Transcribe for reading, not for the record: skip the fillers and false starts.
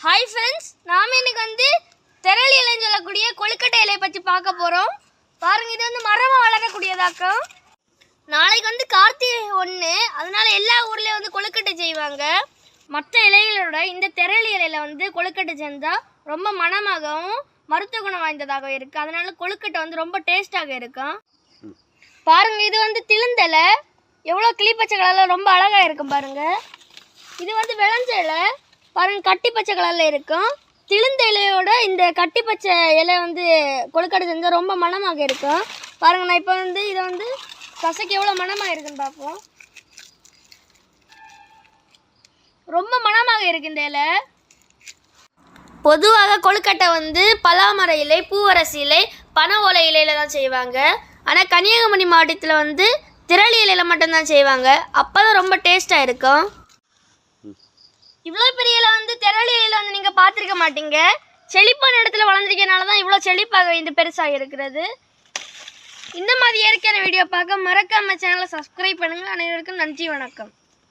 Hi friends, நாம் இன்னைக்கு தெரளி இலைன்னு சொல்லக்கூடிய கொழுக்கட்டை இலையை பற்றி பார்க்க போகிறோம். பாருங்கள், இது மரமாக வளரக்கூடியதாக்கம். நாளைக்கு கார்த்திகை 1, அதனால எல்லா ஊர்லேயும் கொழுக்கட்டை செய்வாங்க. மற்ற இலைகளோட இந்த தெரளி இலையில் கொழுக்கட்டை செஞ்சால் ரொம்ப மணமாகவும் மருத்துவ குணம் வாய்ந்ததாகவும் இருக்குது. அதனால கொழுக்கட்டை ரொம்ப டேஸ்ட்டாக இருக்கும். பாருங்கள், இது திழுந்தலை எவ்வளோ கிளிப்பச்சை கலரில் ரொம்ப அழகாக இருக்கும். பாருங்கள், இது விளைஞ்ச இலை. பாருங்கள், கட்டி பச்சை கலரில் இருக்கும். திழுந்த இலையோட இந்த கட்டி பச்சை இலை கொழுக்கட்டை செஞ்சால் ரொம்ப மணமாக இருக்கும். பாருங்கள், நான் இப்போ இதை கசக்கு எவ்வளோ மணமாக இருக்குன்னு பார்ப்போம். ரொம்ப மணமாக இருக்குது இந்த இலை. பொதுவாக கொழுக்கட்டை பலாமர இலை, பூவரசி இலை, பனை ஓலை இலையில் தான் செய்வாங்க. ஆனால் கன்னியாகுமரி மாவட்டத்தில் திரளி இலையில் மட்டும்தான் செய்வாங்க. அப்போ தான் ரொம்ப டேஸ்ட்டாக இருக்கும். இவ்வளோ பெரிய இலை திரளி இலையில் நீங்கள் பார்த்துருக்க மாட்டீங்க. செழிப்பான இடத்துல வளர்ந்துருக்கனால தான் இவ்வளோ செழிப்பாக பெருசாக இருக்கிறது. இந்த மாதிரி இயற்கையான வீடியோ பார்க்க மறக்காம சேனலை சப்ஸ்கிரைப் பண்ணுங்கள். அனைவருக்கும் நன்றி, வணக்கம்.